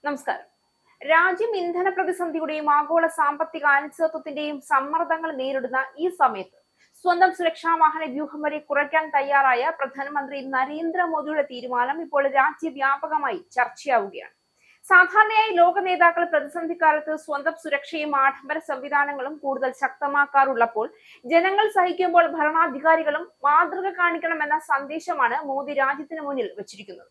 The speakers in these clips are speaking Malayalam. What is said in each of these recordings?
നമസ്കാരം. രാജ്യം ഇന്ധന പ്രതിസന്ധിയുടെയും ആഗോള സാമ്പത്തിക അനിശ്ചിതത്വത്തിന്റെയും സമ്മർദ്ദങ്ങൾ നേരിടുന്ന ഈ സമയത്ത് സ്വന്തം സുരക്ഷാ വാഹന വ്യൂഹം വരെ കുറയ്ക്കാൻ തയ്യാറായ പ്രധാനമന്ത്രി നരേന്ദ്രമോദിയുടെ തീരുമാനം ഇപ്പോൾ രാജ്യവ്യാപകമായി ചർച്ചയാവുകയാണ്. സാധാരണയായി ലോക നേതാക്കൾ പ്രതിസന്ധി കാലത്ത് സ്വന്തം സുരക്ഷയും ആഡംബര സംവിധാനങ്ങളും കൂടുതൽ ശക്തമാക്കാറുള്ളപ്പോൾ ജനങ്ങൾ സഹിക്കുമ്പോൾ ഭരണാധികാരികളും മാതൃക കാണിക്കണമെന്ന സന്ദേശമാണ് മോദി രാജ്യത്തിന് മുന്നിൽ വച്ചിരിക്കുന്നത്.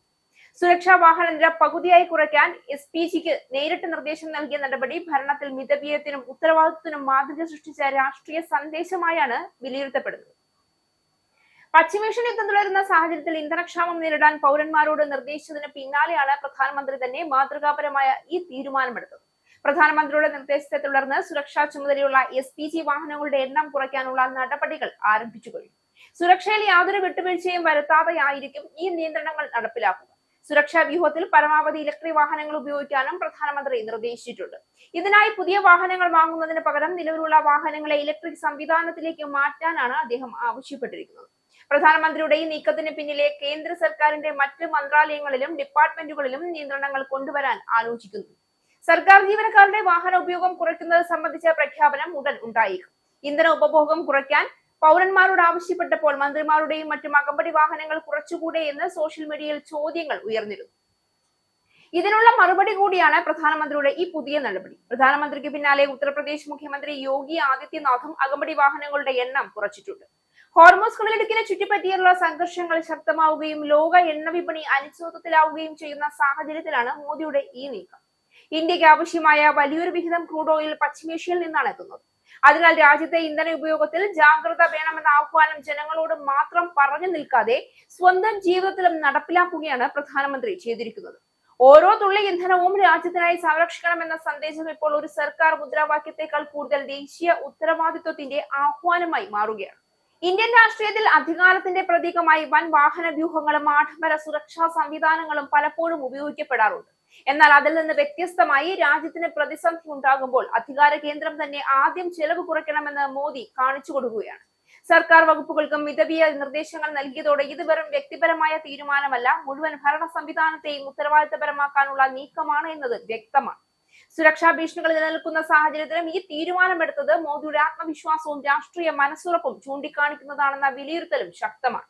സുരക്ഷാ വാഹന നിര പകുതിയായി കുറയ്ക്കാൻ SPGക്ക് നേരിട്ട് നിർദ്ദേശം നൽകിയ നടപടി ഭരണത്തിൽ മിതവ്യയത്തിനും ഉത്തരവാദിത്വത്തിനും മാതൃക സൃഷ്ടിച്ച രാഷ്ട്രീയ സന്ദേശമായാണ് വിലയിരുത്തപ്പെടുന്നത്. പശ്ചിമേഷ്യൻ യുദ്ധം തുടരുന്ന സാഹചര്യത്തിൽ ഇന്ധനക്ഷാമം നേരിടാൻ പൗരന്മാരോട് നിർദ്ദേശിച്ചതിന് പിന്നാലെയാണ് പ്രധാനമന്ത്രി തന്നെ മാതൃകാപരമായ ഈ തീരുമാനമെടുത്തത്. പ്രധാനമന്ത്രിയുടെ നിർദ്ദേശത്തെ തുടർന്ന് സുരക്ഷാ ചുമതലയുള്ള SPG വാഹനങ്ങളുടെ എണ്ണം കുറയ്ക്കാനുള്ള നടപടികൾ ആരംഭിച്ചു കഴിഞ്ഞു. സുരക്ഷയിൽ യാതൊരു വിട്ടുവീഴ്ചയും വരുത്താതെയായിരിക്കും ഈ നിയന്ത്രണങ്ങൾ നടപ്പിലാക്കുക. സുരക്ഷാ വ്യൂഹത്തിൽ പരമാവധി ഇലക്ട്രിക് വാഹനങ്ങൾ ഉപയോഗിക്കാനും പ്രധാനമന്ത്രി നിർദ്ദേശിച്ചിട്ടുണ്ട്. ഇതിനായി പുതിയ വാഹനങ്ങൾ വാങ്ങുന്നതിന് പകരം നിലവിലുള്ള വാഹനങ്ങളെ ഇലക്ട്രിക് സംവിധാനത്തിലേക്ക് മാറ്റാനാണ് അദ്ദേഹം ആവശ്യപ്പെട്ടിരിക്കുന്നത്. പ്രധാനമന്ത്രിയുടെ ഈ നീക്കത്തിന് പിന്നിലെ കേന്ദ്ര സർക്കാരിന്റെ മറ്റ് മന്ത്രാലയങ്ങളിലും ഡിപ്പാർട്ട്മെന്റുകളിലും നിയന്ത്രണങ്ങൾ കൊണ്ടുവരാൻ ആലോചിക്കുന്നു. സർക്കാർ ജീവനക്കാരുടെ വാഹന ഉപയോഗം കുറയ്ക്കുന്നത് സംബന്ധിച്ച പ്രഖ്യാപനം ഉടൻ ഉണ്ടായേക്കും. ഇന്ധന ഉപഭോഗം കുറയ്ക്കാൻ പൗരന്മാരോട് ആവശ്യപ്പെട്ടപ്പോൾ മന്ത്രിമാരുടെയും മറ്റും അകമ്പടി വാഹനങ്ങൾ കുറച്ചുകൂടെ എന്ന് സോഷ്യൽ മീഡിയയിൽ ചോദ്യങ്ങൾ ഉയർന്നിരുന്നു. ഇതിനുള്ള മറുപടി കൂടിയാണ് പ്രധാനമന്ത്രിയുടെ ഈ പുതിയ നടപടി. പ്രധാനമന്ത്രിക്ക് പിന്നാലെ ഉത്തർപ്രദേശ് മുഖ്യമന്ത്രി യോഗി ആദിത്യനാഥും അകമ്പടി വാഹനങ്ങളുടെ എണ്ണം കുറച്ചിട്ടുണ്ട്. ഹോർമോസ് കടലിടുക്കിനെ ചുറ്റിപ്പറ്റിയുള്ള സംഘർഷങ്ങൾ ശക്തമാവുകയും ലോക എണ്ണ വിപണി അനിശ്ചിതത്വത്തിലാവുകയും ചെയ്യുന്ന സാഹചര്യത്തിലാണ് മോദിയുടെ ഈ നീക്കം. ഇന്ത്യക്ക് ആവശ്യമായ വലിയൊരു വിഹിതം ക്രൂഡ് ഓയിൽ പശ്ചിമേഷ്യയിൽ നിന്നാണ് എത്തുന്നത്. അതിനാൽ രാജ്യത്തെ ഇന്ധന ഉപയോഗത്തിൽ ജാഗ്രത വേണമെന്ന ആഹ്വാനം ജനങ്ങളോട് മാത്രം പറഞ്ഞു നിൽക്കാതെ സ്വന്തം ജീവിതത്തിലും നടപ്പിലാക്കുകയാണ് പ്രധാനമന്ത്രി ചെയ്തിരിക്കുന്നത്. ഓരോ തുള്ളി ഇന്ധനവും രാജ്യത്തിനായി സംരക്ഷിക്കണമെന്ന സന്ദേശം ഇപ്പോൾ ഒരു സർക്കാർ മുദ്രാവാക്യത്തെക്കാൾ കൂടുതൽ ദേശീയ ഉത്തരവാദിത്വത്തിന്റെ ആഹ്വാനമായി മാറുകയാണ്. ഇന്ത്യൻ രാഷ്ട്രീയത്തിൽ അധികാരത്തിന്റെ പ്രതീകമായി വൻ വാഹന വ്യൂഹങ്ങളും ആഡംബര സുരക്ഷാ സംവിധാനങ്ങളും പലപ്പോഴും ഉപയോഗിക്കപ്പെടാറുണ്ട്. എന്നാൽ അതിൽ നിന്ന് വ്യത്യസ്തമായി രാജ്യത്തിന് പ്രതിസന്ധി ഉണ്ടാകുമ്പോൾ അധികാര കേന്ദ്രം തന്നെ ആദ്യം ചെലവ് കുറയ്ക്കണമെന്ന് മോദി കാണിച്ചു കൊടുക്കുകയാണ്. സർക്കാർ വകുപ്പുകൾക്കും മിതവ്യയ നിർദ്ദേശങ്ങൾ നൽകിയതോടെ ഇത് വെറും വ്യക്തിപരമായ തീരുമാനമല്ല, മുഴുവൻ ഭരണ സംവിധാനത്തെയും ഉത്തരവാദിത്തപരമാക്കാനുള്ള നീക്കമാണ് എന്നത് വ്യക്തമാണ്. സുരക്ഷാ ഭീഷണികൾ നിലനിൽക്കുന്ന സാഹചര്യത്തിലും ഈ തീരുമാനമെടുത്തത് മോദിയുടെ ആത്മവിശ്വാസവും രാഷ്ട്രീയ മനസ്സുറപ്പും ചൂണ്ടിക്കാണിക്കുന്നതാണെന്ന വിലയിരുത്തലും ശക്തമാണ്.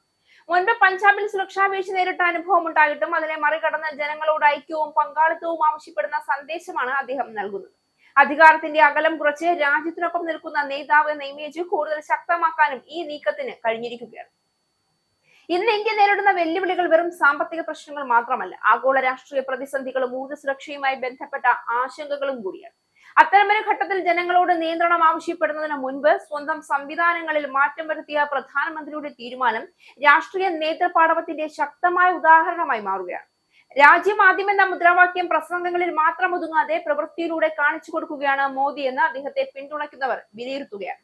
മുൻപ് പഞ്ചാബിൽ സുരക്ഷാ വീഴ്ച നേരിട്ട അനുഭവം ഉണ്ടായിട്ടും അതിനെ മറികടന്ന് ജനങ്ങളോട് ഐക്യവും പങ്കാളിത്തവും ആവശ്യപ്പെടുന്ന സന്ദേശമാണ് അദ്ദേഹം നൽകുന്നത്. അധികാരത്തിന്റെ അകലം കുറച്ച് രാജ്യത്തിനൊപ്പം നിൽക്കുന്ന നേതാവ് എന്ന ഇമേജ് കൂടുതൽ ശക്തമാക്കാനും ഈ നീക്കത്തിന് കഴിഞ്ഞിരിക്കുകയാണ്. ഇന്ന് ഇന്ത്യ നേരിടുന്ന വെല്ലുവിളികൾ വെറും സാമ്പത്തിക പ്രശ്നങ്ങൾ മാത്രമല്ല, ആഗോള രാഷ്ട്രീയ പ്രതിസന്ധികളും ഊർജ്ജ സുരക്ഷയുമായി ബന്ധപ്പെട്ട ആശങ്കകളും കൂടിയാണ്. അത്തരമൊരു ഘട്ടത്തിൽ ജനങ്ങളോട് നിയന്ത്രണം ആവശ്യപ്പെടുന്നതിന് മുൻപ് സ്വന്തം സംവിധാനങ്ങളിൽ മാറ്റം വരുത്തിയ പ്രധാനമന്ത്രിയുടെ തീരുമാനം രാഷ്ട്രീയ നേതൃപാടവത്തിന്റെ ശക്തമായ ഉദാഹരണമായി മാറുകയാണ്. രാജ്യം ആദ്യം എന്ന മുദ്രാവാക്യം പ്രസംഗങ്ങളിൽ മാത്രം ഒതുങ്ങാതെ പ്രവൃത്തിയിലൂടെ കാണിച്ചു കൊടുക്കുകയാണ് മോദി എന്ന് അദ്ദേഹത്തെ പിന്തുണയ്ക്കുന്നവർ വിലയിരുത്തുകയാണ്.